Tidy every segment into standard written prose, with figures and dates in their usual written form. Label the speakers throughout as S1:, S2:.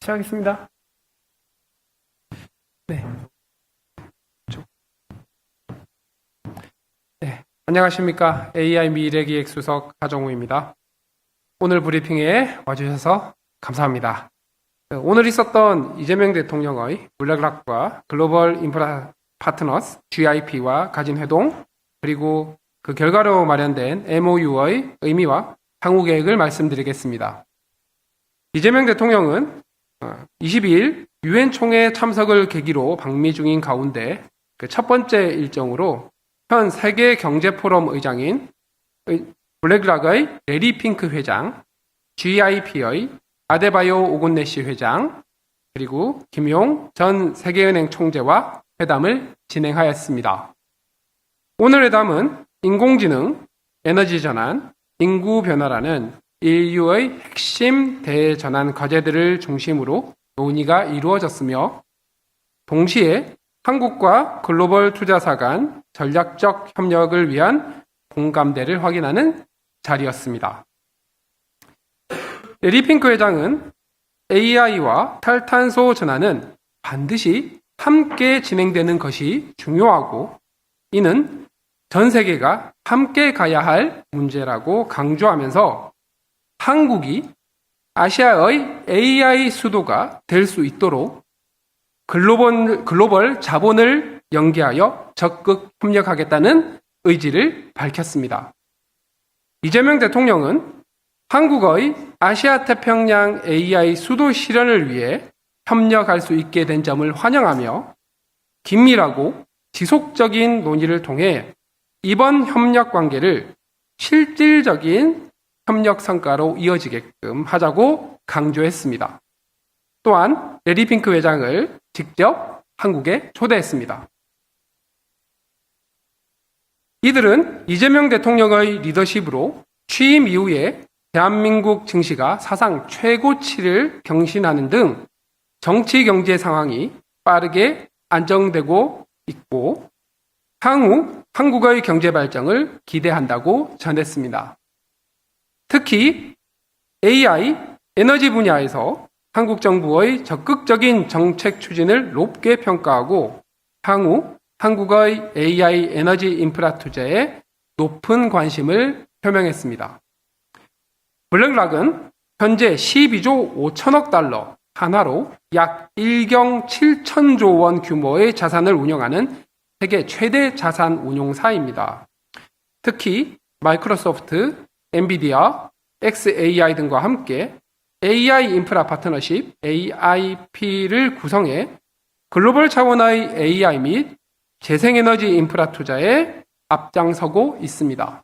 S1: 시작하겠습니다. 안녕하십니까. AI 미래기획 수석 하정우입니다. 오늘 브리핑에 와주셔서 감사합니다. 오늘 있었던 이재명 대통령의 블랙락과 글로벌 인프라 파트너스 GIP와 가진 회동, 그리고 그 결과로 마련된 MOU의 의미와 향후 계획을 말씀드리겠습니다. 이재명 대통령은 22일 유엔 총회 참석을 계기로 방미 중인 가운데 그 첫 번째 일정으로 현 세계경제포럼 의장인 블랙락의 레리 핑크 회장, GIP의 아데바요 오곤네시 회장, 그리고 김용 전 세계은행 총재와 회담을 진행하였습니다. 오늘 회담은 인공지능, 에너지 전환, 인구 변화라는 인류의 핵심 대전환 과제들을 중심으로 논의가 이루어졌으며, 동시에 한국과 글로벌 투자사 간 전략적 협력을 위한 공감대를 확인하는 자리였습니다. 레리 핑크 회장은 AI와 탈탄소 전환은 반드시 함께 진행되는 것이 중요하고, 이는 전 세계가 함께 가야 할 문제라고 강조하면서 한국이 아시아의 AI 수도가 될 수 있도록 글로벌 자본을 연계하여 적극 협력하겠다는 의지를 밝혔습니다. 이재명 대통령은 한국의 아시아 태평양 AI 수도 실현을 위해 협력할 수 있게 된 점을 환영하며, 긴밀하고 지속적인 논의를 통해 이번 협력 관계를 실질적인 협력 성과로 이어지게끔 하자고 강조했습니다. 또한 레리 핑크 회장을 직접 한국에 초대했습니다. 이들은 이재명 대통령의 리더십으로 취임 이후에 대한민국 증시가 사상 최고치를 경신하는 등 정치 경제 상황이 빠르게 안정되고 있고, 향후 한국의 경제 발전을 기대한다고 전했습니다. 특히 AI, 에너지 분야에서 한국 정부의 적극적인 정책 추진을 높게 평가하고, 향후 한국의 AI 에너지 인프라 투자에 높은 관심을 표명했습니다. 블랙락은 현재 12조 5천억 달러, 한화로 약 1경 7천조 원 규모의 자산을 운영하는 세계 최대 자산 운용사입니다. 특히 마이크로소프트, 엔비디아, xAI 등과 함께 AI 인프라 파트너십 AIP를 구성해 글로벌 차원의 AI 및 재생에너지 인프라 투자에 앞장서고 있습니다.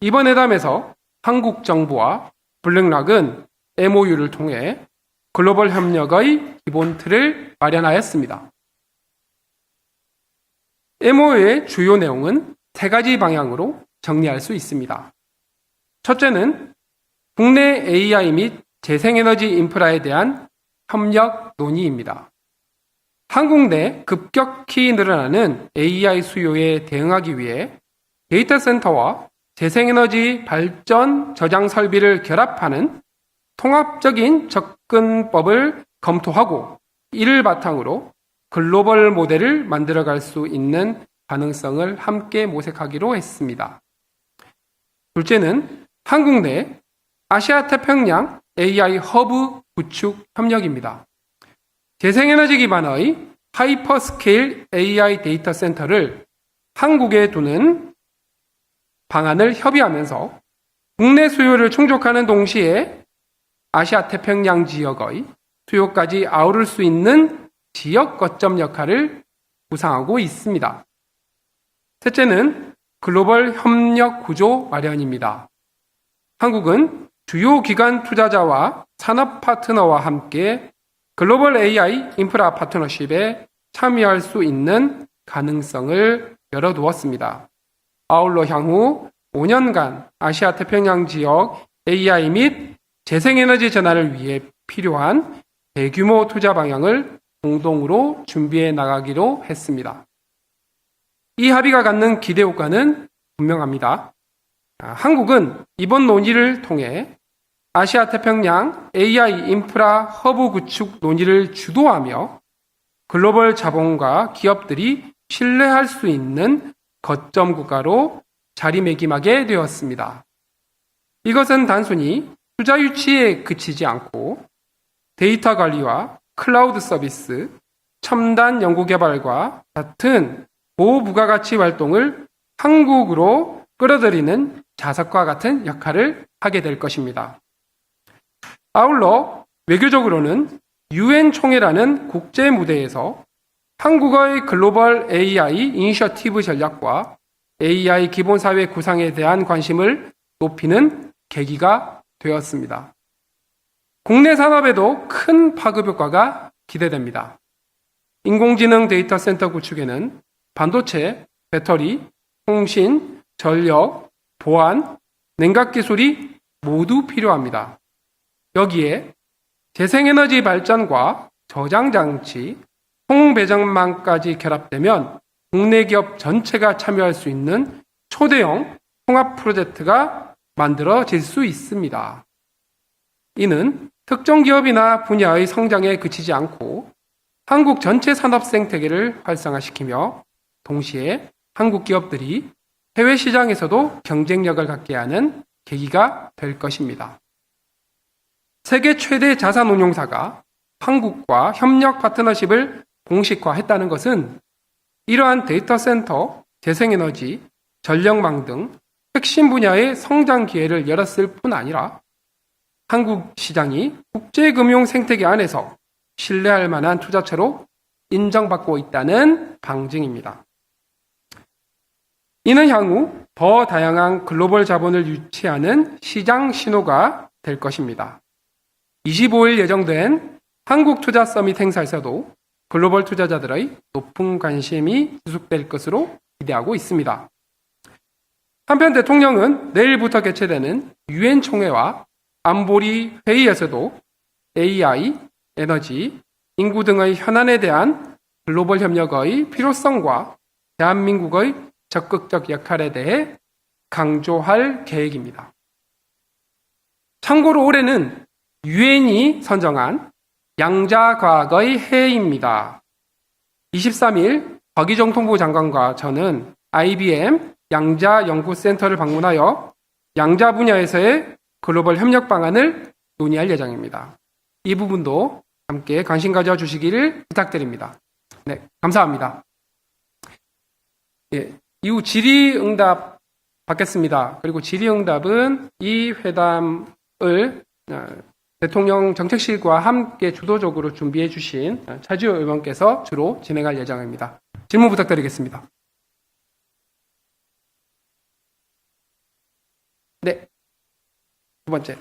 S1: 이번 회담에서 한국 정부와 블랙락은 MOU를 통해 글로벌 협력의 기본 틀을 마련하였습니다. MOU의 주요 내용은 세 가지 방향으로 정리할 수 있습니다. 첫째는 국내 AI 및 재생에너지 인프라에 대한 협력 논의입니다. 한국 내 급격히 늘어나는 AI 수요에 대응하기 위해 데이터 센터와 재생에너지 발전 저장 설비를 결합하는 통합적인 접근법을 검토하고, 이를 바탕으로 글로벌 모델을 만들어갈 수 있는 가능성을 함께 모색하기로 했습니다. 둘째는 한국 내 아시아 태평양 AI 허브 구축 협력입니다. 재생에너지 기반의 하이퍼스케일 AI 데이터 센터를 한국에 두는 방안을 협의하면서 국내 수요를 충족하는 동시에 아시아 태평양 지역의 수요까지 아우를 수 있는 지역 거점 역할을 구상하고 있습니다. 셋째는 글로벌 협력 구조 마련입니다. 한국은 주요 기관 투자자와 산업 파트너와 함께 글로벌 AI 인프라 파트너십에 참여할 수 있는 가능성을 열어두었습니다. 아울러 향후 5년간 아시아 태평양 지역 AI 및 재생에너지 전환을 위해 필요한 대규모 투자 방향을 공동으로 준비해 나가기로 했습니다. 이 합의가 갖는 기대 효과는 분명합니다. 한국은 이번 논의를 통해 아시아 태평양 AI 인프라 허브 구축 논의를 주도하며 글로벌 자본과 기업들이 신뢰할 수 있는 거점 국가로 자리매김하게 되었습니다. 이것은 단순히 투자 유치에 그치지 않고 데이터 관리와 클라우드 서비스, 첨단 연구개발과 같은 고부가가치 활동을 한국으로 끌어들이는 자석과 같은 역할을 하게 될 것입니다. 아울러 외교적으로는 UN 총회라는 국제 무대에서 한국의 글로벌 AI 이니셔티브 전략과 AI 기본사회 구상에 대한 관심을 높이는 계기가 되었습니다. 국내 산업에도 큰 파급 효과가 기대됩니다. 인공지능 데이터 센터 구축에는 반도체, 배터리, 통신, 전력, 보안, 냉각 기술이 모두 필요합니다. 여기에 재생에너지 발전과 저장장치, 통배정망까지 결합되면 국내 기업 전체가 참여할 수 있는 초대형 통합 프로젝트가 만들어질 수 있습니다. 이는 특정 기업이나 분야의 성장에 그치지 않고 한국 전체 산업 생태계를 활성화시키며 동시에 한국 기업들이 해외 시장에서도 경쟁력을 갖게 하는 계기가 될 것입니다. 세계 최대 자산운용사가 한국과 협력 파트너십을 공식화했다는 것은 이러한 데이터 센터, 재생에너지, 전력망 등 핵심 분야의 성장 기회를 열었을 뿐 아니라 한국 시장이 국제금융 생태계 안에서 신뢰할 만한 투자처로 인정받고 있다는 방증입니다. 이는 향후 더 다양한 글로벌 자본을 유치하는 시장 신호가 될 것입니다. 25일 예정된 한국 투자 서밋 행사에서도 글로벌 투자자들의 높은 관심이 지속될 것으로 기대하고 있습니다. 한편 대통령은 내일부터 개최되는 UN 총회와 안보리 회의에서도 AI, 에너지, 인구 등의 현안에 대한 글로벌 협력의 필요성과 대한민국의 적극적 역할에 대해 강조할 계획입니다. 참고로 올해는 유엔이 선정한 양자과학의 해입니다. 23일 박희정 통보부 장관과 저는 IBM 양자연구센터를 방문하여 양자 분야에서의 글로벌 협력 방안을 논의할 예정입니다. 이 부분도 함께 관심 가져주시기를 부탁드립니다. 네, 감사합니다. 예, 이후 질의응답 받겠습니다. 그리고 질의응답은 이 회담을 대통령 정책실과 함께 주도적으로 준비해 주신 차주호 의원께서 주로 진행할 예정입니다. 질문 부탁드리겠습니다. 네, 두 번째.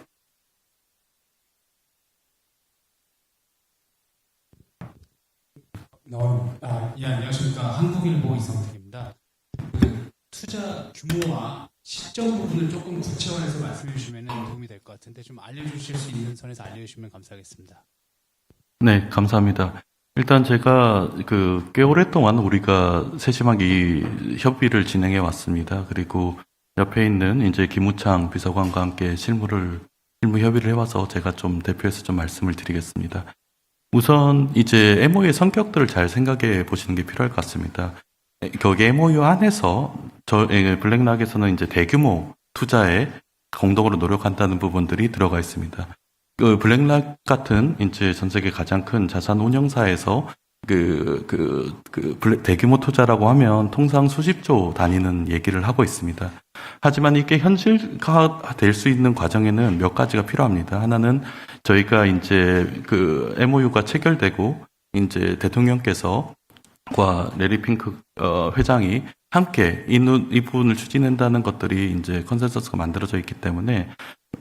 S2: 예, 안녕하십니까. 한국일보 이성택입니다. 투자 규모와 시점 부분을 조금 구체화해서 말씀해 주시면 도움이 될 것 같은데 좀 알려주실 수 있는 선에서 알려주시면 감사하겠습니다.
S3: 네, 감사합니다. 일단 제가 꽤 오랫동안 우리가 세심하게 이 협의를 진행해 왔습니다. 그리고 옆에 있는 이제 김우창 비서관과 함께 실무 협의를 해와서 제가 좀 대표해서 좀 말씀을 드리겠습니다. 우선 이제 MOU의 성격들을 잘 생각해 보시는 게 필요할 것 같습니다. 거기 MOU 안에서 블랙락에서는 이제 대규모 투자에 공동으로 노력한다는 부분들이 들어가 있습니다. 그 블랙락 같은 이제 전 세계 가장 큰 자산 운용사에서 대규모 투자라고 하면 통상 수십조 단위는 얘기를 하고 있습니다. 하지만 이게 현실화 될 수 있는 과정에는 몇 가지가 필요합니다. 하나는 저희가 이제 MOU가 체결되고 이제 대통령께서 과 레리 핑크 회장이 함께 이 부분을 추진한다는 것들이 이제 컨센서스가 만들어져 있기 때문에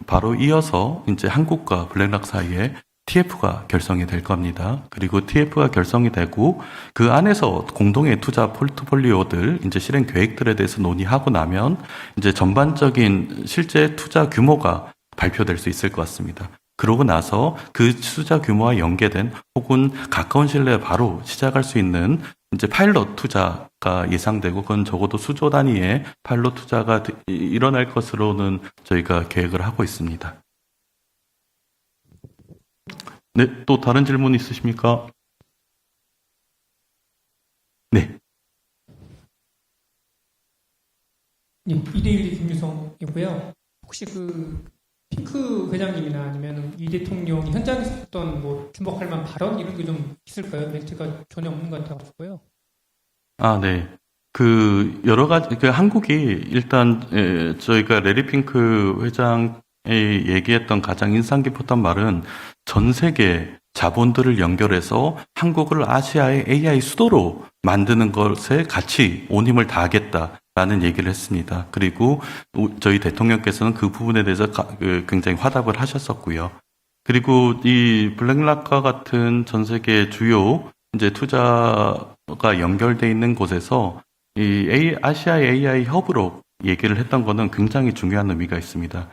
S3: 바로 이어서 이제 한국과 블랙락 사이에 TF가 결성이 될 겁니다. 그리고 TF가 결성이 되고 그 안에서 공동의 투자 포트폴리오들 이제 실행 계획들에 대해서 논의하고 나면 이제 전반적인 실제 투자 규모가 발표될 수 있을 것 같습니다. 그러고 나서 그 투자 규모와 연계된 혹은 가까운 시일내에 바로 시작할 수 있는 이제 파일럿 투자가 예상되고 그건 적어도 수조 단위의 파일럿 투자가 일어날 것으로는 저희가 계획을 하고 있습니다. 네, 또 다른 질문 있으십니까? 네.
S4: 예, 2대1 김유성이고요. 혹시 그 핑크 회장님이나 아니면 이 대통령이 현장에서 했던 뭐 주목할 만한 발언 이런 게 좀 있을까요? 멘트가 전혀 없는 것 같아가지고요.
S3: 아, 네. 그 여러 가지 한국이 일단 저희가 레리 핑크 회장이 얘기했던 가장 인상 깊었던 말은 전 세계 자본들을 연결해서 한국을 아시아의 AI 수도로 만드는 것에 같이 온 힘을 다하겠다라는 얘기를 했습니다. 그리고 저희 대통령께서는 그 부분에 대해서 굉장히 화답을 하셨었고요. 그리고 이 블랙락과 같은 전 세계 주요 이제 투자가 연결돼 있는 곳에서 이 아시아의 AI 허브로 얘기를 했던 거는 굉장히 중요한 의미가 있습니다.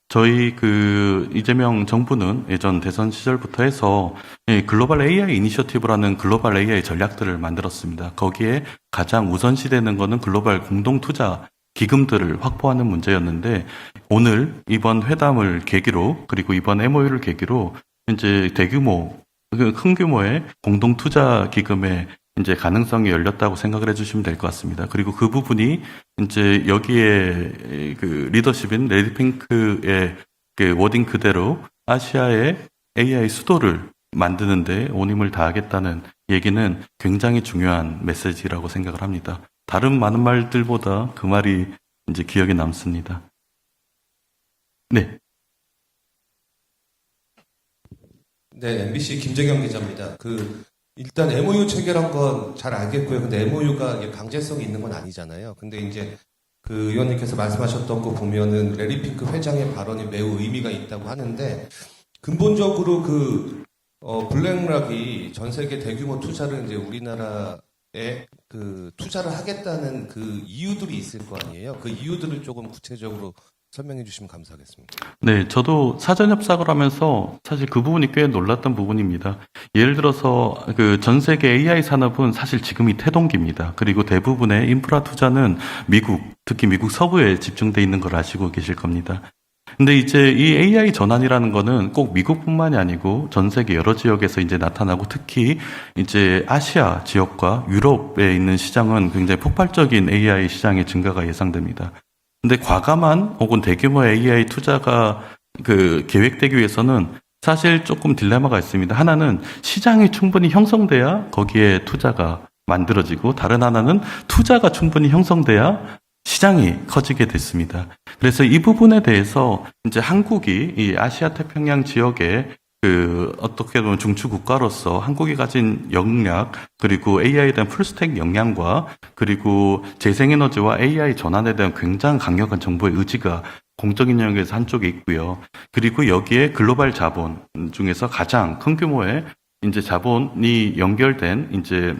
S3: 저희 그 이재명 정부는 예전 대선 시절부터 해서 글로벌 AI 이니셔티브라는 글로벌 AI 전략들을 만들었습니다. 거기에 가장 우선시되는 거는 글로벌 공동 투자 기금들을 확보하는 문제였는데 오늘 이번 회담을 계기로 그리고 이번 MOU를 계기로 이제 대규모 큰 규모의 공동 투자 기금의 이제 가능성이 열렸다고 생각을 해주시면 될 것 같습니다. 그리고 그 부분이 이제 여기에 그 리더십인 레드핑크의 그 워딩 그대로 아시아의 AI 수도를 만드는데 온 힘을 다하겠다는 얘기는 굉장히 중요한 메시지라고 생각을 합니다. 다른 많은 말들보다 그 말이 이제 기억에 남습니다. 네.
S5: 네, MBC 김재경 기자입니다. 일단 MOU 체결한 건 잘 알겠고요. 근데 MOU가 강제성이 있는 건 아니잖아요. 근데 이제 그 의원님께서 말씀하셨던 거 보면은 레리 핑크 회장의 발언이 매우 의미가 있다고 하는데 근본적으로 블랙락이 전 세계 대규모 투자를 이제 우리나라에 투자를 하겠다는 그 이유들이 있을 거 아니에요. 그 이유들을 조금 구체적으로 설명해 주시면 감사하겠습니다.
S3: 네, 저도 사전 협상을 하면서 사실 그 부분이 꽤 놀랐던 부분입니다. 예를 들어서 그 전 세계 AI 산업은 사실 지금이 태동기입니다. 그리고 대부분의 인프라 투자는 미국, 특히 미국 서부에 집중돼 있는 걸 아시고 계실 겁니다. 근데 이제 이 AI 전환이라는 거는 꼭 미국뿐만이 아니고 전 세계 여러 지역에서 이제 나타나고 특히 이제 아시아 지역과 유럽에 있는 시장은 굉장히 폭발적인 AI 시장의 증가가 예상됩니다. 근데 과감한 혹은 대규모의 AI 투자가 계획되기 위해서는 사실 조금 딜레마가 있습니다. 하나는 시장이 충분히 형성돼야 거기에 투자가 만들어지고 다른 하나는 투자가 충분히 형성돼야 시장이 커지게 됐습니다. 그래서 이 부분에 대해서 이제 한국이 이 아시아 태평양 지역에 어떻게 보면 중추 국가로서 한국이 가진 역량, 그리고 AI에 대한 풀스택 역량과, 그리고 재생에너지와 AI 전환에 대한 굉장히 강력한 정부의 의지가 공적인 영역에서 한쪽에 있고요. 그리고 여기에 글로벌 자본 중에서 가장 큰 규모의 이제 자본이 연결된 이제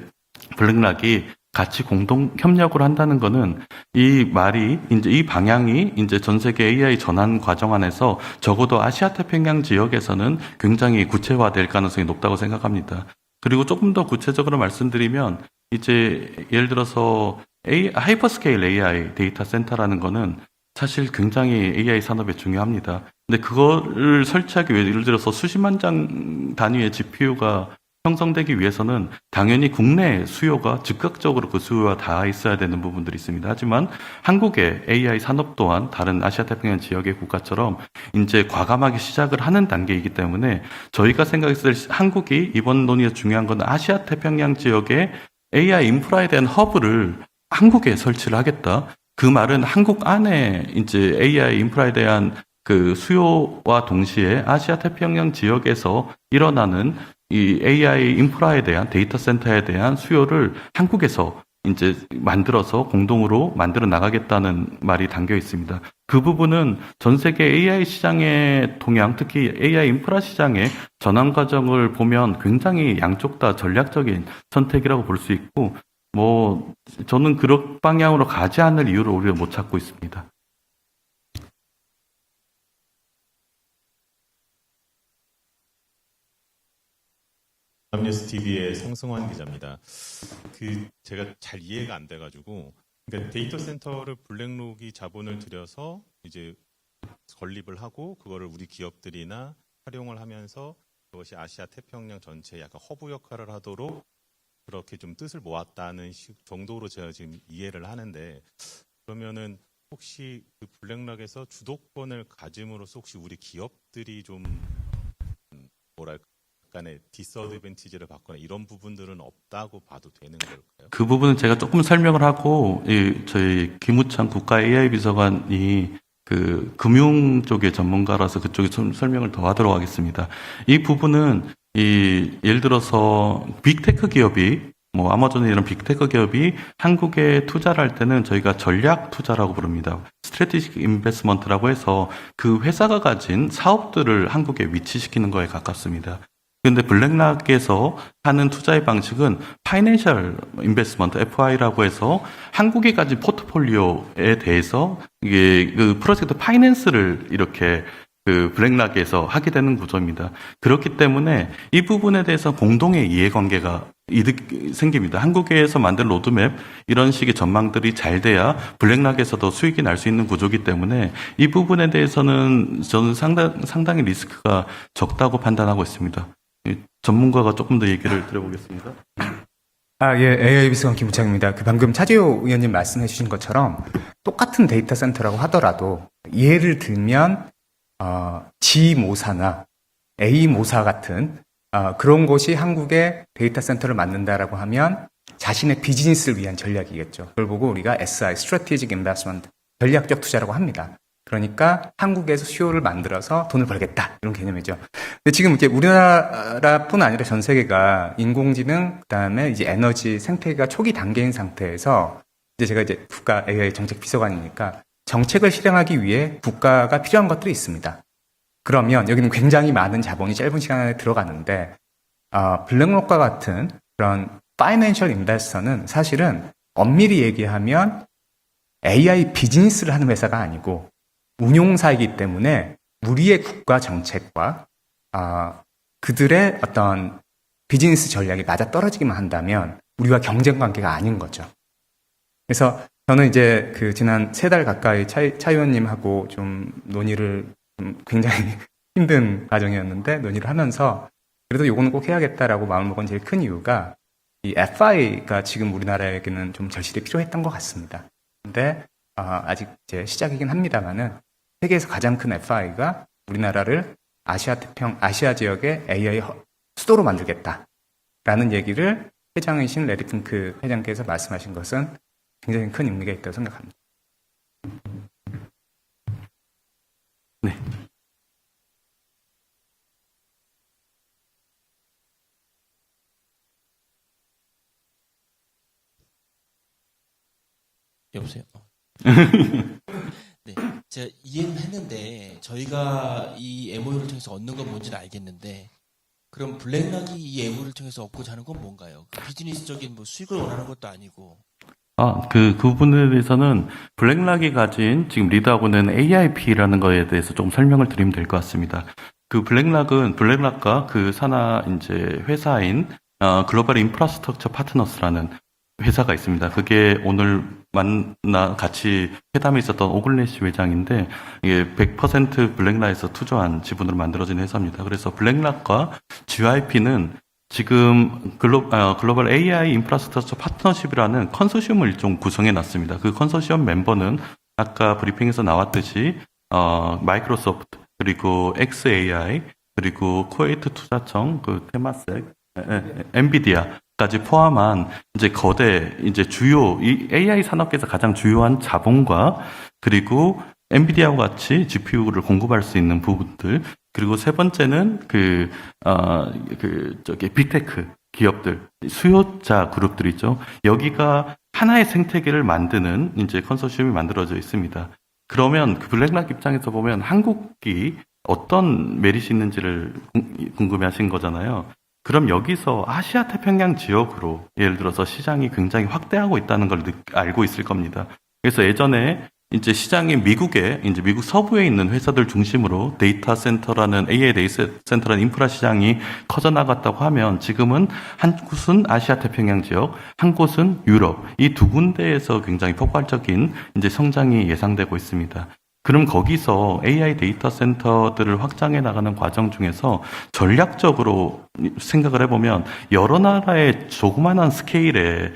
S3: 블랙락이 같이 공동 협력을 한다는 거는 이 말이 이제 이 방향이 이제 전 세계 AI 전환 과정 안에서 적어도 아시아 태평양 지역에서는 굉장히 구체화될 가능성이 높다고 생각합니다. 그리고 조금 더 구체적으로 말씀드리면 이제 예를 들어서 하이퍼스케일 AI 데이터 센터라는 거는 사실 굉장히 AI 산업에 중요합니다. 근데 그거를 설치하기 위해 예를 들어서 수십만 장 단위의 GPU가 형성되기 위해서는 당연히 국내 수요가 즉각적으로 그 수요와 닿아 있어야 되는 부분들이 있습니다. 하지만 한국의 AI 산업 또한 다른 아시아 태평양 지역의 국가처럼 이제 과감하게 시작을 하는 단계이기 때문에 저희가 생각했을 때 한국이 이번 논의에서 중요한 건 아시아 태평양 지역의 AI 인프라에 대한 허브를 한국에 설치를 하겠다. 그 말은 한국 안에 이제 AI 인프라에 대한 그 수요와 동시에 아시아 태평양 지역에서 일어나는 이 AI 인프라에 대한 데이터 센터에 대한 수요를 한국에서 이제 만들어서 공동으로 만들어 나가겠다는 말이 담겨 있습니다. 그 부분은 전 세계 AI 시장의 동향, 특히 AI 인프라 시장의 전환 과정을 보면 굉장히 양쪽 다 전략적인 선택이라고 볼 수 있고, 저는 그런 방향으로 가지 않을 이유를 오히려 못 찾고 있습니다.
S6: 뉴스 TV의 성승환 기자입니다. 제가 잘 이해가 안 돼가지고, 그러니까 데이터 센터를 블랙록이 자본을 들여서 이제 건립을 하고 그거를 우리 기업들이나 활용을 하면서 그것이 아시아 태평양 전체에 약간 허브 역할을 하도록 그렇게 좀 뜻을 모았다는 정도로 제가 지금 이해를 하는데, 그러면은 혹시 그 블랙락에서 주도권을 가짐으로써 혹시 우리 기업들이 좀 뭐랄까 약간의 디스어드밴티지를 받거나 이런 부분들은 없다고 봐도 되는 걸까요?
S3: 그 부분은 제가 조금 설명을 하고, 저희 김우창 국가 AI 비서관이 그 금융 쪽의 전문가라서 그쪽에 좀 설명을 더 하도록 하겠습니다. 이 부분은 예를 들어서 빅테크 기업이 뭐 아마존 이런 빅테크 기업이 한국에 투자를 할 때는 저희가 전략 투자라고 부릅니다. 스트래티직 인베스트먼트라고 해서 그 회사가 가진 사업들을 한국에 위치시키는 거에 가깝습니다. 그런데 블랙락에서 하는 투자의 방식은 파이낸셜 인베스트먼트 FI라고 해서 한국에 가진 포트폴리오에 대해서 이게 그 프로젝트 파이낸스를 이렇게 그 블랙락에서 하게 되는 구조입니다. 그렇기 때문에 이 부분에 대해서 공동의 이해관계가 생깁니다. 한국에서 만든 로드맵 이런 식의 전망들이 잘 돼야 블랙락에서도 수익이 날 수 있는 구조이기 때문에 이 부분에 대해서는 저는 상당히 리스크가 적다고 판단하고 있습니다. 전문가가 조금 더 얘기를 드려보겠습니다.
S7: 예, AI 비서관 김우창입니다. 방금 차지호 의원님 말씀해 주신 것처럼 똑같은 데이터 센터라고 하더라도 예를 들면 G 모사나 A 모사 같은 그런 곳이 한국에 데이터 센터를 만든다라고 하면 자신의 비즈니스를 위한 전략이겠죠. 그걸 보고 우리가 SI, Strategic Investment, 전략적 투자라고 합니다. 그러니까 한국에서 수요를 만들어서 돈을 벌겠다 이런 개념이죠. 근데 지금 이제 우리나라뿐 아니라 전 세계가 인공지능 그다음에 이제 에너지 생태계가 초기 단계인 상태에서 이제 제가 이제 국가 AI 정책 비서관이니까 정책을 실행하기 위해 국가가 필요한 것들이 있습니다. 그러면 여기는 굉장히 많은 자본이 짧은 시간 안에 들어가는데 블랙록과 같은 그런 파이낸셜 인베스터는 사실은 엄밀히 얘기하면 AI 비즈니스를 하는 회사가 아니고 운용사이기 때문에 우리의 국가 정책과 그들의 어떤 비즈니스 전략이 맞아떨어지기만 한다면 우리와 경쟁 관계가 아닌 거죠. 그래서 저는 이제 그 지난 3달 가까이 차 의원님하고 좀 논의를 굉장히 힘든 과정이었는데 논의를 하면서 그래도 요거는 꼭 해야겠다라고 마음먹은 제일 큰 이유가 이 FI가 지금 우리나라에게는 좀 절실히 필요했던 것 같습니다. 근데 아직 이제 시작이긴 합니다만은 세계에서 가장 큰 FI가 우리나라를 아시아 지역의 AI 수도로 만들겠다라는 얘기를 회장이신 레리 핑크 회장께서 말씀하신 것은 굉장히 큰 의미가 있다고 생각합니다.
S3: 네.
S8: 여보세요? 네, 제가 이해는 했는데 저희가 이 MOU를 통해서 얻는 건 뭔지는 알겠는데 그럼 블랙락이 이 MOU를 통해서 얻고자 하는 건 뭔가요? 비즈니스적인 뭐 수익을 원하는 것도 아니고.
S3: 그 부분에 대해서는 블랙락이 가진 지금 리드하고는 AIP라는 거에 대해서 좀 설명을 드리면 될 것 같습니다. 그 블랙락과 그 산하 이제 회사인 글로벌 인프라스트럭처 파트너스라는 회사가 있습니다. 그게 오늘 같이 회담에 있었던 오글래시 회장인데 이게 100% 블랙락에서 투자한 지분으로 만들어진 회사입니다. 그래서 블랙락과 GIP는 지금 글로벌 AI 인프라스트럭처 파트너십이라는 컨소시엄을 좀 구성해 놨습니다. 그 컨소시엄 멤버는 아까 브리핑에서 나왔듯이 마이크로소프트 그리고 XAI 그리고 쿠웨이트 투자청 그 테마섹 엔비디아까지 포함한 이제 거대 이제 주요 이 AI 산업계에서 가장 주요한 자본과 그리고 엔비디아와 같이 GPU를 공급할 수 있는 부분들 그리고 세 번째는 빅테크 기업들 수요자 그룹들이죠. 여기가 하나의 생태계를 만드는 이제 컨소시엄이 만들어져 있습니다. 그러면 그 블랙락 입장에서 보면 한국이 어떤 메리트 있는지를 궁금해하신 거잖아요. 그럼 여기서 아시아 태평양 지역으로 예를 들어서 시장이 굉장히 확대하고 있다는 걸 알고 있을 겁니다. 그래서 예전에 이제 시장이 미국 서부에 있는 회사들 중심으로 데이터 센터라는 AI 데이터 센터라는 인프라 시장이 커져 나갔다고 하면 지금은 한 곳은 아시아 태평양 지역, 한 곳은 유럽 이 두 군데에서 굉장히 폭발적인 이제 성장이 예상되고 있습니다. 그럼 거기서 AI 데이터 센터들을 확장해 나가는 과정 중에서 전략적으로 생각을 해보면 여러 나라의 조그만한 스케일의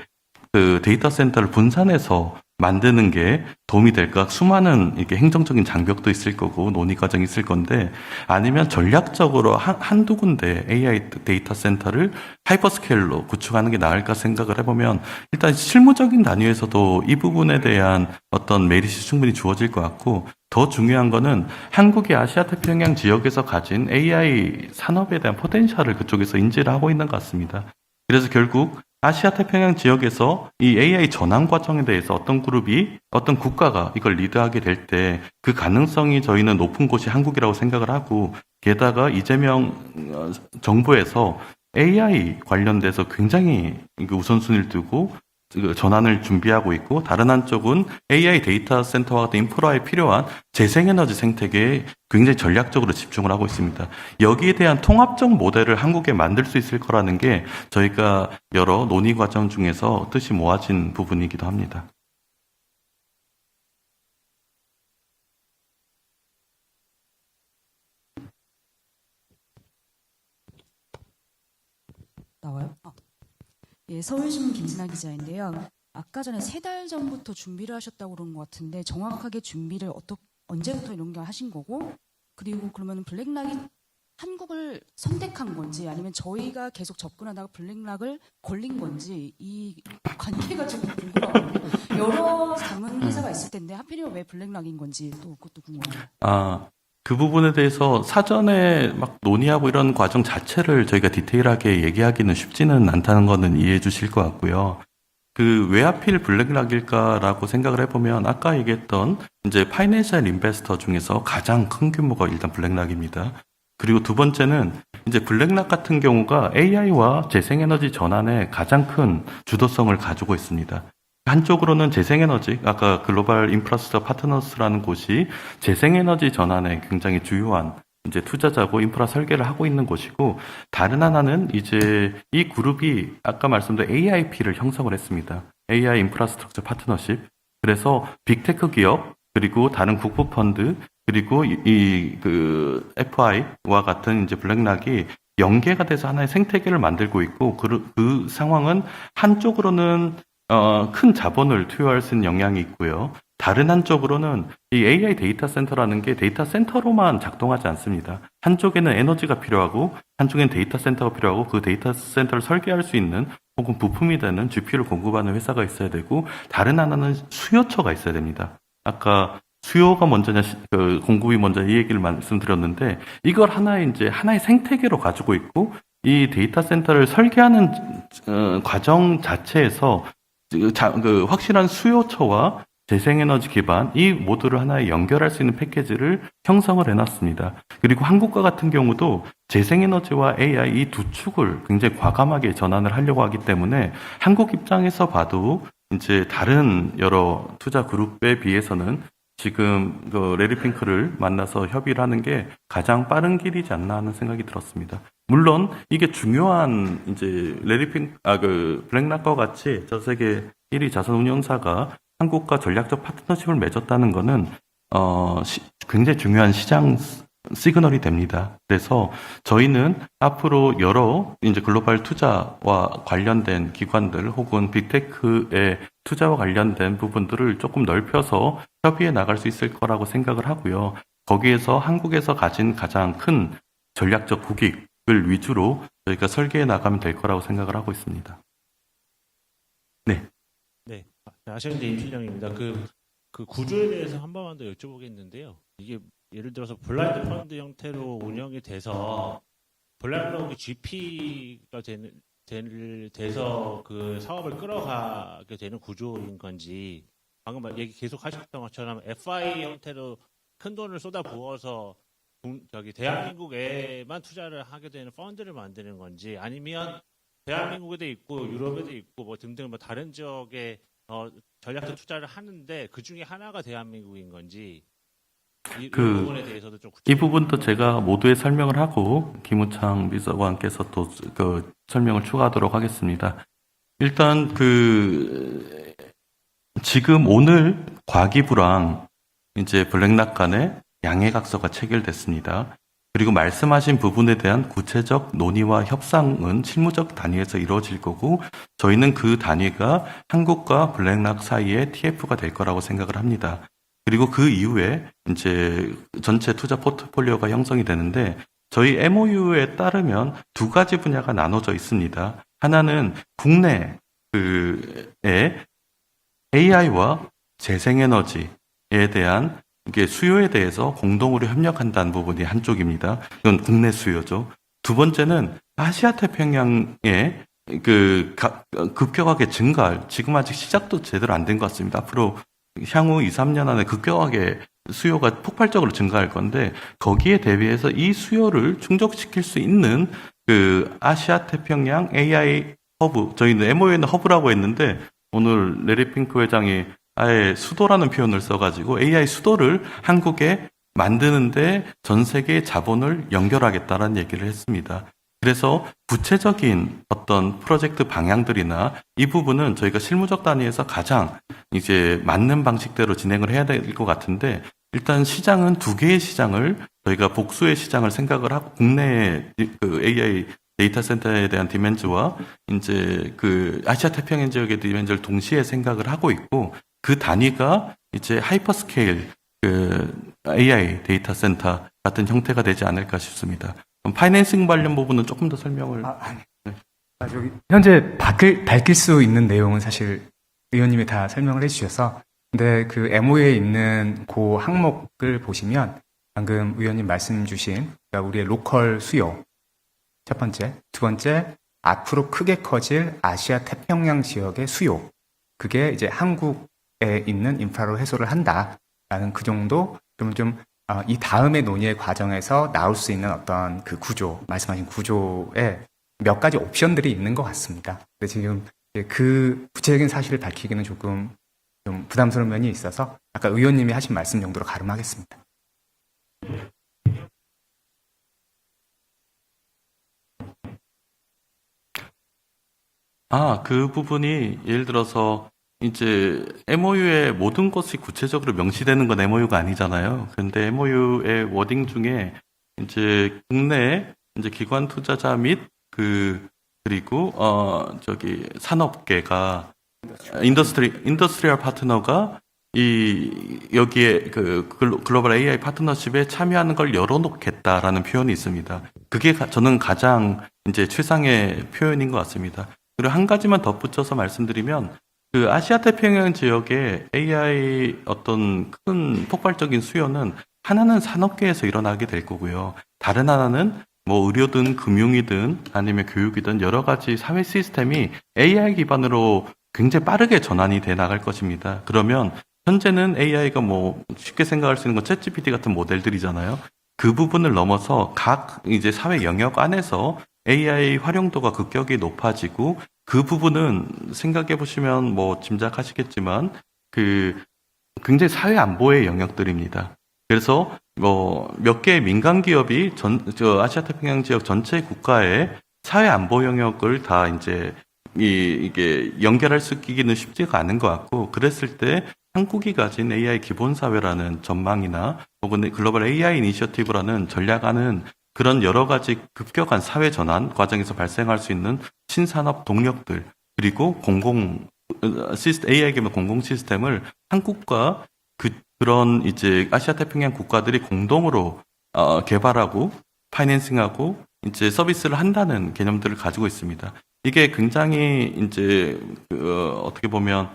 S3: 그 데이터 센터를 분산해서 만드는 게 도움이 될까? 수많은 이렇게 행정적인 장벽도 있을 거고 논의 과정이 있을 건데 아니면 전략적으로 한두 군데 AI 데이터 센터를 하이퍼스케일로 구축하는 게 나을까 생각을 해보면 일단 실무적인 단위에서도 이 부분에 대한 어떤 메리트 충분히 주어질 것 같고 더 중요한 거는 한국이 아시아 태평양 지역에서 가진 AI 산업에 대한 포텐셜을 그쪽에서 인지를 하고 있는 것 같습니다. 그래서 결국 아시아 태평양 지역에서 이 AI 전환 과정에 대해서 어떤 그룹이 어떤 국가가 이걸 리드하게 될 때 그 가능성이 저희는 높은 곳이 한국이라고 생각을 하고 게다가 이재명 정부에서 AI 관련돼서 굉장히 우선순위를 두고 전환을 준비하고 있고 다른 한쪽은 AI 데이터 센터와 같은 인프라에 필요한 재생에너지 생태계에 굉장히 전략적으로 집중을 하고 있습니다. 여기에 대한 통합적 모델을 한국에 만들 수 있을 거라는 게 저희가 여러 논의 과정 중에서 뜻이 모아진 부분이기도 합니다.
S9: 나와요? 예, 서울신문 김진아 기자인데요. 아까 전에 3달 전부터 준비를 하셨다고 그런 것 같은데 정확하게 준비를 언제부터 이런 걸 하신 거고 그리고 그러면 블랙락이 한국을 선택한 건지 아니면 저희가 계속 접근하다가 블랙락을 걸린 건지 이 관계가 좀 궁금하거든요. 여러 자문 회사가 있을 텐데 하필이면 왜 블랙락인 건지 또 그것도 궁금해요.
S3: 그 부분에 대해서 사전에 막 논의하고 이런 과정 자체를 저희가 디테일하게 얘기하기는 쉽지는 않다는 거는 이해해 주실 것 같고요. 그 왜 하필 블랙락일까라고 생각을 해보면 아까 얘기했던 이제 파이낸셜 인베스터 중에서 가장 큰 규모가 일단 블랙락입니다. 그리고 두 번째는 이제 블랙락 같은 경우가 AI와 재생에너지 전환에 가장 큰 주도성을 가지고 있습니다. 한쪽으로는 재생에너지, 아까 글로벌 인프라스트럭처 파트너스라는 곳이 재생에너지 전환에 굉장히 주요한 이제 투자자고 인프라 설계를 하고 있는 곳이고, 다른 하나는 이제 이 그룹이 아까 말씀드린 AIP를 형성을 했습니다. AI 인프라스트럭처 파트너십. 그래서 빅테크 기업, 그리고 다른 국부 펀드, 그리고 그 FI와 같은 이제 블랙락이 연계가 돼서 하나의 생태계를 만들고 있고, 그 상황은 한쪽으로는 큰 자본을 투여할 수 있는 영향이 있고요. 다른 한쪽으로는 이 AI 데이터 센터라는 게 데이터 센터로만 작동하지 않습니다. 한쪽에는 에너지가 필요하고 한쪽에는 데이터 센터가 필요하고 그 데이터 센터를 설계할 수 있는 혹은 부품이 되는 GPU를 공급하는 회사가 있어야 되고, 다른 하나는 수요처가 있어야 됩니다. 아까 수요가 먼저냐 공급이 먼저 이 얘기를 말씀드렸는데, 이걸 하나의 생태계로 가지고 있고, 이 데이터 센터를 설계하는 과정 자체에서 확실한 수요처와 재생에너지 기반 이 모두를 하나에 연결할 수 있는 패키지를 형성을 해놨습니다. 그리고 한국과 같은 경우도 재생에너지와 AI 이 두 축을 굉장히 과감하게 전환을 하려고 하기 때문에 한국 입장에서 봐도 이제 다른 여러 투자 그룹에 비해서는 지금 레리 핑크를 만나서 협의를 하는 게 가장 빠른 길이지 않나 하는 생각이 들었습니다. 물론 이게 중요한 이제 블랙락과 같이 전 세계 1위 자산 운용사가 한국과 전략적 파트너십을 맺었다는 거는 굉장히 중요한 시장 시그널이 됩니다. 그래서 저희는 앞으로 여러 이제 글로벌 투자와 관련된 기관들 혹은 빅테크의 투자와 관련된 부분들을 조금 넓혀서 협의해 나갈 수 있을 거라고 생각을 하고요. 거기에서 한국에서 가진 가장 큰 전략적 국익을 위주로 저희가 설계해 나가면 될 거라고 생각을 하고 있습니다. 네.
S10: 네, 아시안대 임실령입니다. 그 구조에 대해서 한 번만 더 여쭤보겠는데요. 이게 예를 들어서 블라인드 펀드 형태로 운영이 돼서 블랙록이 GP가 돼서 그 사업을 끌어가게 되는 구조인 건지, 방금 얘기 계속 하셨던 것처럼 FI 형태로 큰 돈을 쏟아 부어서 대한민국에만 투자를 하게 되는 펀드를 만드는 건지, 아니면 대한민국에도 있고 유럽에도 있고 뭐 등등 뭐 다른 지역에 전략적 투자를 하는데 그 중에 하나가 대한민국인 건지, 이 부분에 대해서도 좀
S3: 이 부분도 제가 모두에 설명을 하고 김우창 비서관께서 또 그 설명을 추가하도록 하겠습니다. 일단 지금 오늘 과기부랑 이제 블랙락 간의 양해각서가 체결됐습니다. 그리고 말씀하신 부분에 대한 구체적 논의와 협상은 실무적 단위에서 이루어질 거고 저희는 그 단위가 한국과 블랙락 사이의 TF가 될 거라고 생각을 합니다. 그리고 그 이후에 이제 전체 투자 포트폴리오가 형성이 되는데 저희 MOU에 따르면 두 가지 분야가 나눠져 있습니다. 하나는 국내에 AI와 재생에너지에 대한 이게 수요에 대해서 공동으로 협력한다는 부분이 한쪽입니다. 이건 국내 수요죠. 두 번째는 아시아 태평양의 급격하게 증가할, 지금 아직 시작도 제대로 안 된 것 같습니다. 앞으로 향후 2, 3년 안에 급격하게 수요가 폭발적으로 증가할 건데 거기에 대비해서 이 수요를 충족시킬 수 있는 그 아시아 태평양 AI 허브, 저희는 MOU에는 허브라고 했는데 오늘 레리 핑크 회장이 아예 수도라는 표현을 써가지고 AI 수도를 한국에 만드는데 전 세계의 자본을 연결하겠다라는 얘기를 했습니다. 그래서 구체적인 어떤 프로젝트 방향들이나 이 부분은 저희가 실무적 단위에서 가장 이제 맞는 방식대로 진행을 해야 될 것 같은데 일단 시장은 두 개의 시장을 저희가 복수의 시장을 생각을 하고 국내의 그 AI 데이터 센터에 대한 디맨즈와 이제 그 아시아 태평양 지역의 디맨즈를 동시에 생각을 하고 있고 그 단위가 이제 하이퍼스케일 그 AI 데이터 센터 같은 형태가 되지 않을까 싶습니다. 파이낸싱 관련 부분은 조금 더 설명을.
S7: 저기 현재 밝힐 수 있는 내용은 사실 의원님이 다 설명을 해주셔서 근데 그 MOU에 있는 그 항목을 보시면 방금 의원님 말씀 주신 그러니까 우리의 로컬 수요 첫 번째, 두 번째 앞으로 크게 커질 아시아 태평양 지역의 수요 그게 이제 한국에 있는 인프라로 해소를 한다라는 그 정도 그러면 좀 이 다음의 논의의 과정에서 나올 수 있는 어떤 그 구조 말씀하신 구조에 몇 가지 옵션들이 있는 것 같습니다. 근데 지금 그 구체적인 사실을 밝히기는 조금 좀 부담스러운 면이 있어서 아까 의원님이 하신 말씀 정도로 가름하겠습니다.
S3: 그 부분이 예를 들어서 이제 MOU의 모든 것이 구체적으로 명시되는 건 MOU가 아니잖아요. 그런데 MOU의 워딩 중에 이제 국내 이제 기관 투자자 및 그리고 산업계가 인더스트리얼 파트너가 여기에 그 글로벌 AI 파트너십에 참여하는 걸 열어놓겠다라는 표현이 있습니다. 그게 저는 가장 이제 최상의 표현인 것 같습니다. 그리고 한 가지만 덧붙여서 말씀드리면 그 아시아 태평양 지역의 AI 어떤 큰 폭발적인 수요는 하나는 산업계에서 일어나게 될 거고요. 다른 하나는 뭐 의료든 금융이든 아니면 교육이든 여러 가지 사회 시스템이 AI 기반으로 굉장히 빠르게 전환이 돼 나갈 것입니다. 그러면 현재는 AI가 뭐 쉽게 생각할 수 있는 건 챗GPT 같은 모델들이잖아요. 그 부분을 넘어서 각 이제 사회 영역 안에서 AI 활용도가 급격히 높아지고 그 부분은 생각해 보시면 뭐 짐작하시겠지만 그 굉장히 사회 안보의 영역들입니다. 그래서 뭐 몇 개의 민간 기업이 아시아 태평양 지역 전체 국가의 사회 안보 영역을 다 이제 이게 연결할 수 있기는 쉽지가 않은 것 같고 그랬을 때 한국이 가진 AI 기본 사회라는 전망이나 혹은 글로벌 AI 이니셔티브라는 전략안은 그런 여러 가지 급격한 사회 전환 과정에서 발생할 수 있는 신산업 동력들 그리고 AI 기반 공공 시스템을 한국과 그런 이제 아시아 태평양 국가들이 공동으로 개발하고 파이낸싱하고 이제 서비스를 한다는 개념들을 가지고 있습니다. 이게 굉장히 이제 어떻게 보면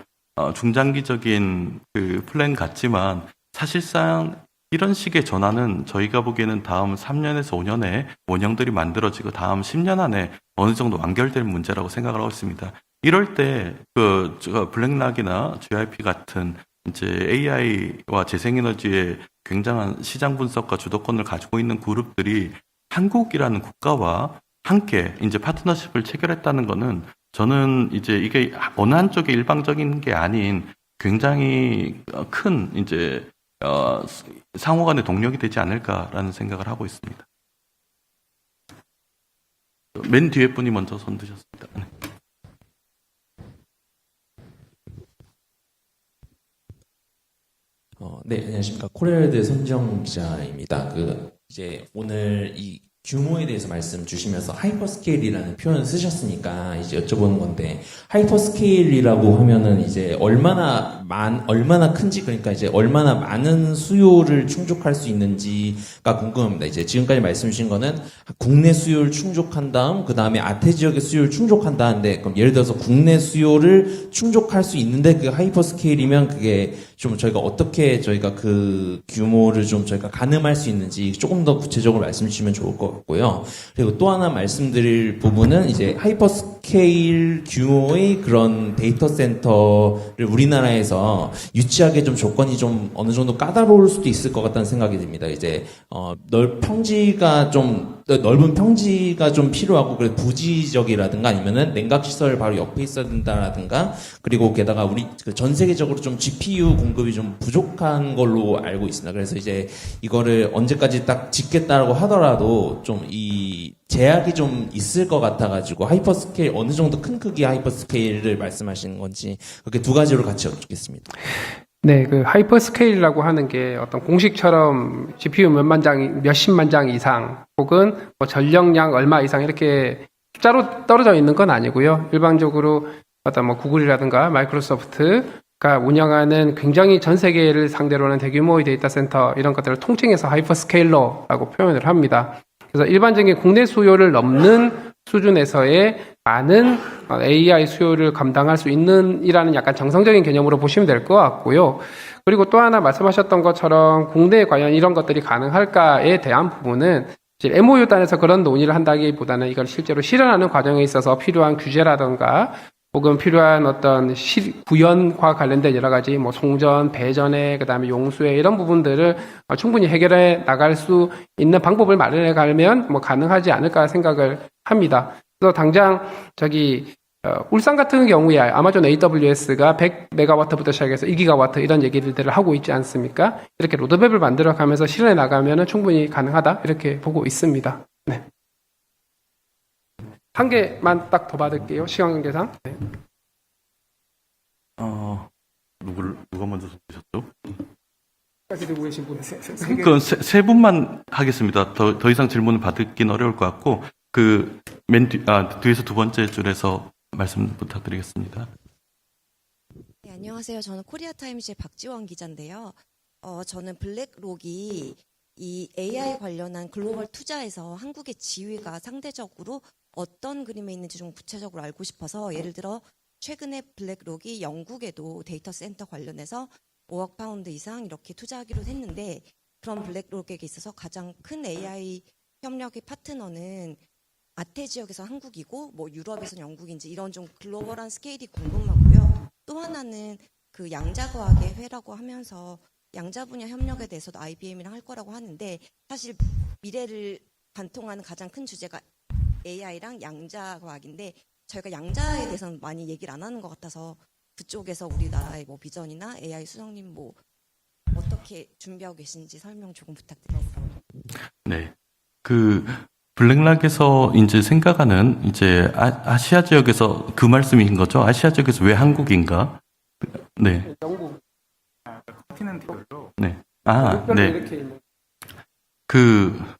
S3: 중장기적인 그 플랜 같지만 사실상 이런 식의 전환은 저희가 보기에는 다음 3년에서 5년에 원형들이 만들어지고 다음 10년 안에 어느 정도 완결될 문제라고 생각을 하고 있습니다. 이럴 때 블랙락이나 GIP 같은 이제 AI와 재생에너지의 굉장한 시장 분석과 주도권을 가지고 있는 그룹들이 한국이라는 국가와 함께 이제 파트너십을 체결했다는 거는 저는 이제 이게 어느 한쪽의 일방적인 게 아닌 굉장히 큰 이제 상호 간의 동력이 되지 않을까라는 생각을 하고 있습니다. 맨 뒤에 분이 먼저 손 드셨습니다. 네.
S11: 네. 네, 안녕하십니까. 코레일드 손정 기자입니다. 이제 오늘 이 규모에 대해서 말씀 주시면서 하이퍼스케일이라는 표현을 쓰셨으니까 이제 여쭤보는 건데, 하이퍼스케일이라고 하면은 이제 얼마나 큰지, 그러니까 이제 얼마나 많은 수요를 충족할 수 있는지가 궁금합니다. 이제 지금까지 말씀 주신 거는 국내 수요를 충족한 다음, 그 다음에 아태 지역의 수요를 충족한다는데, 그럼 예를 들어서 국내 수요를 충족할 수 있는데 그 하이퍼스케일이면 그게 좀 저희가 어떻게 저희가 그 규모를 좀 저희가 가늠할 수 있는지 조금 더 구체적으로 말씀 주시면 좋을 것 같고요. 그리고 또 하나 말씀드릴 부분은 이제 하이퍼스케일 규모의 그런 데이터 센터를 우리나라에서 유치하게 좀 조건이 좀 어느 정도 까다로울 수도 있을 것 같다는 생각이 듭니다. 이제 넓은 평지가 좀 필요하고, 그래서 부지적이라든가 아니면은 냉각 시설 바로 옆에 있어야 된다라든가, 그리고 게다가 우리 전 세계적으로 좀 GPU 공급이 좀 부족한 걸로 알고 있습니다. 그래서 이제 이거를 언제까지 딱 짓겠다라고 하더라도 좀 이 제약이 좀 있을 것 같아가지고, 하이퍼스케일 어느 정도 큰 크기의 하이퍼스케일을 말씀하시는 건지, 그렇게 두 가지로 같이 여쭙겠습니다.
S1: 네, 그 하이퍼스케일이라고 하는 게 어떤 공식처럼 GPU 몇십만 장 이상 혹은 뭐 전력량 얼마 이상 이렇게 숫자로 떨어져 있는 건 아니고요. 일반적으로 어떤 뭐 구글이라든가 마이크로소프트가 운영하는 굉장히 전 세계를 상대로 하는 대규모의 데이터 센터, 이런 것들을 통칭해서 하이퍼스케일러라고 표현을 합니다. 그래서 일반적인 국내 수요를 넘는 수준에서의 많은 AI 수요를 감당할 수 있는 이라는 약간 정성적인 개념으로 보시면 될 것 같고요. 그리고 또 하나 말씀하셨던 것처럼 국내에 과연 이런 것들이 가능할까에 대한 부분은 이제 MOU 단에서 그런 논의를 한다기보다는 이걸 실제로 실현하는 과정에 있어서 필요한 규제라든가 혹은 필요한 어떤 구현과 관련된 여러 가지 뭐 송전, 배전에 그다음에 용수에 이런 부분들을 충분히 해결해 나갈 수 있는 방법을 마련해 가면 뭐 가능하지 않을까 생각을 합니다. 그래서 당장 울산 같은 경우에 아마존 AWS가 100메가와트부터 시작해서 2기가와트 이런 얘기들을 하고 있지 않습니까? 이렇게 로드맵을 만들어 가면서 실현해 나가면 충분히 가능하다 이렇게 보고 있습니다. 네. 한 개만 딱 더 받을게요. 시간 관계상. 네.
S3: 누가 먼저 드셨죠?
S1: 까지 들고 계신 분.
S3: 그건 세 분만 하겠습니다. 더 이상 질문을 받긴 어려울 것 같고, 뒤에서 두 번째 줄에서 말씀 부탁드리겠습니다.
S12: 네, 안녕하세요. 저는 코리아타임즈의 박지원 기자인데요. 저는 블랙록이 이 AI 관련한 글로벌 투자에서 한국의 지위가 상대적으로 어떤 그림에 있는지 좀 구체적으로 알고 싶어서, 예를 들어 최근에 블랙록이 영국에도 데이터 센터 관련해서 5억 파운드 이상 이렇게 투자하기로 했는데, 그런 블랙록에게 있어서 가장 큰 AI 협력의 파트너는 아태 지역에서 한국이고 뭐 유럽에서 영국인지, 이런 좀 글로벌한 스케일이 궁금하고요. 또 하나는 그 양자과학의 회라고 하면서 양자 분야 협력에 대해서도 IBM이랑 할 거라고 하는데, 사실 미래를 관통하는 가장 큰 주제가 AI랑 양자과학인데, 저희가 양자에 대해서는 많이 얘기를 안 하는 것 같아서 그쪽에서 우리나라의 뭐 비전이나 AI 수석님 뭐 어떻게 준비하고 계신지 설명 조금 부탁드리겠습니다.
S3: 네. 블랙락에서 이제 생각하는 이제 아시아 지역에서 그 말씀이신 거죠? 아시아 지역에서 왜 한국인가? 네.
S1: 영국.
S3: 네. 네.
S1: 이렇게 있는.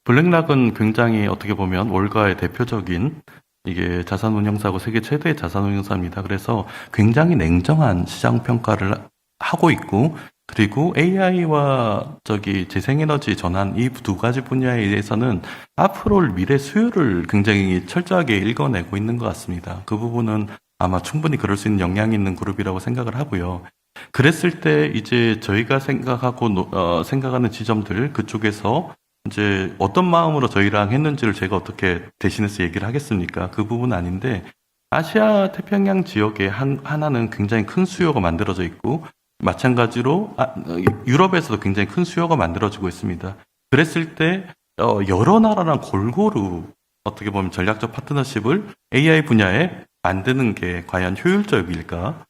S3: 블랙락은 굉장히 어떻게 보면 월가의 대표적인 이게 자산운용사고 세계 최대의 자산운용사입니다. 그래서 굉장히 냉정한 시장 평가를 하고 있고, 그리고 AI와 재생에너지 전환 이 두 가지 분야에 대해서는 앞으로 미래 수요를 굉장히 철저하게 읽어내고 있는 것 같습니다. 그 부분은 아마 충분히 그럴 수 있는 역량이 있는 그룹이라고 생각을 하고요. 그랬을 때 이제 저희가 생각하는 지점들, 그쪽에서 이제 어떤 마음으로 저희랑 했는지를 제가 어떻게 대신해서 얘기를 하겠습니까? 그 부분은 아닌데, 아시아 태평양 지역에 하나는 굉장히 큰 수요가 만들어져 있고, 마찬가지로 유럽에서도 굉장히 큰 수요가 만들어지고 있습니다. 그랬을 때 여러 나라랑 골고루 어떻게 보면 전략적 파트너십을 AI 분야에 만드는 게 과연 효율적일까?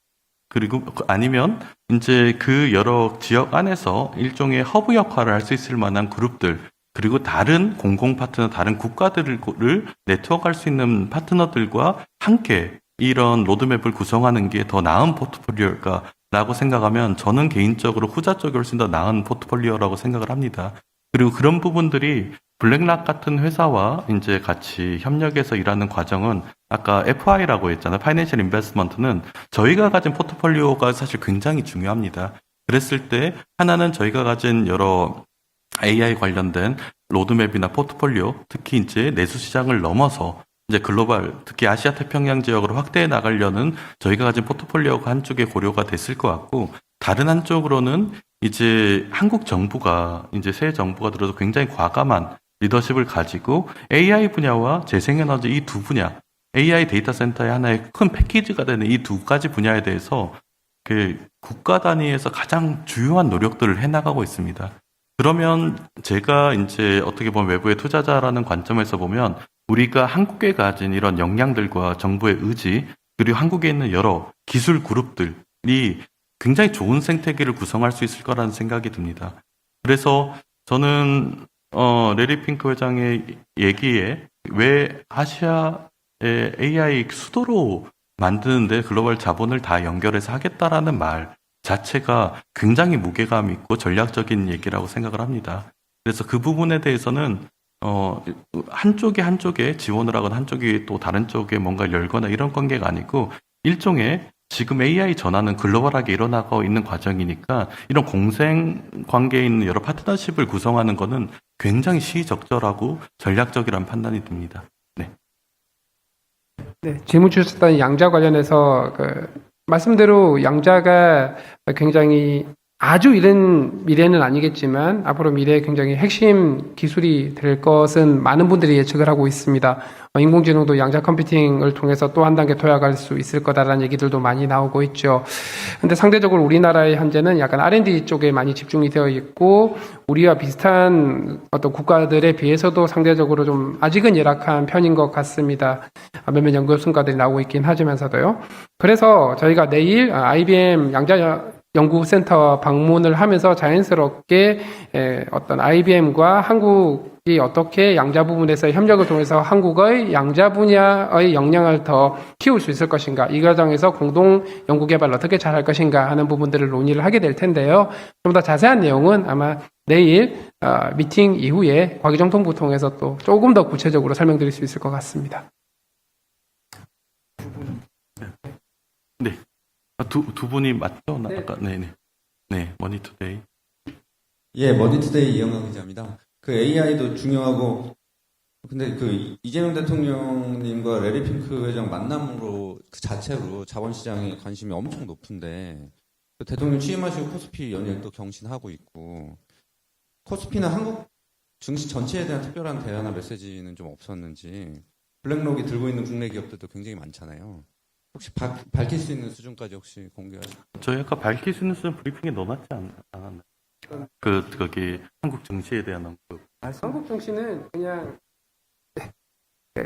S3: 그리고 아니면 이제 그 여러 지역 안에서 일종의 허브 역할을 할 수 있을 만한 그룹들, 그리고 다른 공공 파트너, 다른 국가들을 네트워크할 수 있는 파트너들과 함께 이런 로드맵을 구성하는 게 더 나은 포트폴리오가 라고 생각하면 저는 개인적으로 후자 쪽이 훨씬 더 나은 포트폴리오라고 생각을 합니다. 그리고 그런 부분들이 블랙락 같은 회사와 이제 같이 협력해서 일하는 과정은 아까 FI라고 했잖아요. 파이낸셜 인베스트먼트는 저희가 가진 포트폴리오가 사실 굉장히 중요합니다. 그랬을 때 하나는 저희가 가진 여러 AI 관련된 로드맵이나 포트폴리오, 특히 이제 내수 시장을 넘어서 이제 글로벌, 특히 아시아 태평양 지역으로 확대해 나가려는 저희가 가진 포트폴리오가 한쪽에 고려가 됐을 것 같고, 다른 한쪽으로는 이제 한국 정부가 이제 새 정부가 들어서 굉장히 과감한 리더십을 가지고 AI 분야와 재생에너지 이 두 분야, AI 데이터 센터의 하나의 큰 패키지가 되는 이 두 가지 분야에 대해서 그 국가 단위에서 가장 주요한 노력들을 해나가고 있습니다. 그러면 제가 이제 어떻게 보면 외부의 투자자라는 관점에서 보면 우리가 한국에 가진 이런 역량들과 정부의 의지, 그리고 한국에 있는 여러 기술 그룹들이 굉장히 좋은 생태계를 구성할 수 있을 거라는 생각이 듭니다. 그래서 저는 레리 핑크 회장의 얘기에 왜 아시아의 AI 수도로 만드는데 글로벌 자본을 다 연결해서 하겠다라는 말 자체가 굉장히 무게감 있고 전략적인 얘기라고 생각을 합니다. 그래서 그 부분에 대해서는 한쪽에 지원을 하거나 한쪽이 또 다른 쪽에 뭔가 열거나 이런 관계가 아니고 일종의 지금 AI 전환은 글로벌하게 일어나고 있는 과정이니까 이런 공생 관계에 있는 여러 파트너십을 구성하는 것은 굉장히 시의적절하고 전략적이라는 판단이 듭니다. 네.
S1: 네, 질문 주셨던 양자 관련해서 말씀대로 양자가 굉장히 아주 이른 미래는 아니겠지만 앞으로 미래에 굉장히 핵심 기술이 될 것은 많은 분들이 예측을 하고 있습니다. 인공지능도 양자 컴퓨팅을 통해서 또 한 단계 도약할 수 있을 거다라는 얘기들도 많이 나오고 있죠. 근데 상대적으로 우리나라의 현재는 약간 R&D 쪽에 많이 집중이 되어 있고 우리와 비슷한 어떤 국가들에 비해서도 상대적으로 좀 아직은 열악한 편인 것 같습니다. 몇몇 연구 성과들이 나오고 있긴 하지만서도요. 그래서 저희가 내일 IBM 양자 연구센터 방문을 하면서 자연스럽게 어떤 IBM과 한국이 어떻게 양자 부분에서 협력을 통해서 한국의 양자 분야의 역량을 더 키울 수 있을 것인가, 이 과정에서 공동 연구 개발을 어떻게 잘할 것인가 하는 부분들을 논의를 하게 될 텐데요. 좀 더 자세한 내용은 아마 내일 미팅 이후에 과기정통부 통해서 또 조금 더 구체적으로 설명드릴 수 있을 것 같습니다.
S3: 네. 두 분이 맞죠?
S1: 네.
S3: 아까 네, 머니투데이.
S13: 예, 머니투데이 이영광 기자입니다. 그 AI도 중요하고, 근데 그 이재명 대통령님과 레리 핑크 회장 만남으로 그 자체로 자본시장에 관심이 엄청 높은데, 그 대통령 취임하시고 코스피 연일 또 경신하고 있고, 코스피나 한국 증시 전체에 대한 특별한 대안나 메시지는 좀 없었는지, 블랙록이 들고 있는 국내 기업들도 굉장히 많잖아요. 혹시 밝힐 수 있는 수준까지 혹시 공개하세요?
S3: 저희 아까 밝힐 수 있는 수준 브리핑에 넣어놨지 않았나요? 거기 한국 증시에 대한 언급.
S1: 한국 증시는 그냥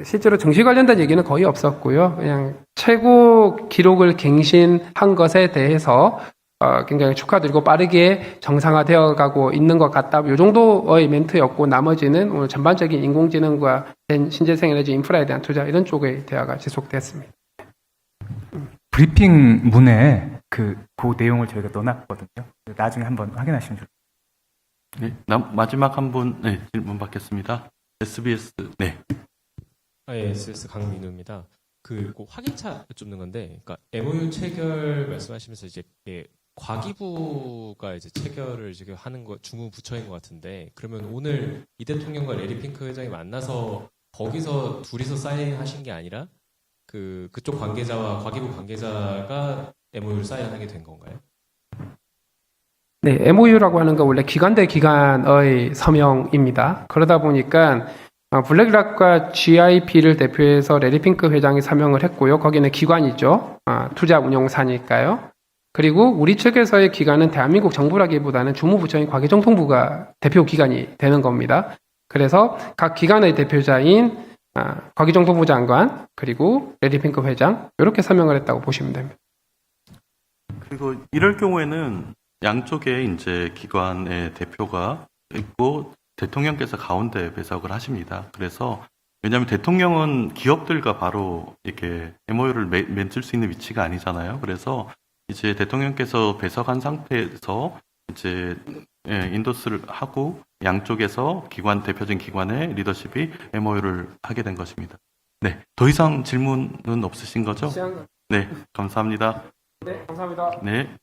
S1: 실제로 증시 관련된 얘기는 거의 없었고요. 그냥 최고 기록을 갱신한 것에 대해서 굉장히 축하드리고 빠르게 정상화되어 가고 있는 것 같다. 이 정도의 멘트였고 나머지는 오늘 전반적인 인공지능과 신재생 에너지 인프라에 대한 투자 이런 쪽의 대화가 지속됐습니다.
S7: 브리핑 문에 그 내용을 저희가 넣어놨거든요. 나중에 한번 확인하시면 좋겠습니다.
S3: 네, 마지막 한 분, 네, 질문 받겠습니다. SBS, 네.
S14: SBS 강민우입니다. 꼭 확인차 여쭙는 건데, 그러니까 MOU 체결 말씀하시면서 이제 과기부가 이제 체결을 지금 하는 거 중국 부처인 것 같은데, 그러면 오늘 이 대통령과 레리 핑크 회장이 만나서 거기서 둘이서 사인하신 게 아니라 그쪽 관계자와 과기부 관계자가 MOU를 사인하게 된 건가요?
S1: 네, MOU라고 하는 건 원래 기관 대 기관의 서명입니다. 그러다 보니까 블랙락과 GIP를 대표해서 레리 핑크 회장이 서명을 했고요. 거기는 기관이죠. 투자 운용사니까요. 그리고 우리 측에서의 기관은 대한민국 정부라기보다는 주무부처인 과기정통부가 대표 기관이 되는 겁니다. 그래서 각 기관의 대표자인 과기정통부 장관 그리고 레리 핑크 회장 이렇게 서명을 했다고 보시면 됩니다.
S3: 그리고 이럴 경우에는 양쪽에 이제 기관의 대표가 있고 대통령께서 가운데 배석을 하십니다. 그래서 왜냐하면 대통령은 기업들과 바로 이렇게 MOU를 맺을 수 있는 위치가 아니잖아요. 그래서 이제 대통령께서 배석한 상태에서 이제 인도스를 하고 양쪽에서 대표적인 기관의 리더십이 MOU를 하게 된 것입니다. 네, 더 이상 질문은 없으신 거죠? 네, 감사합니다.
S1: 네, 감사합니다.
S3: 네.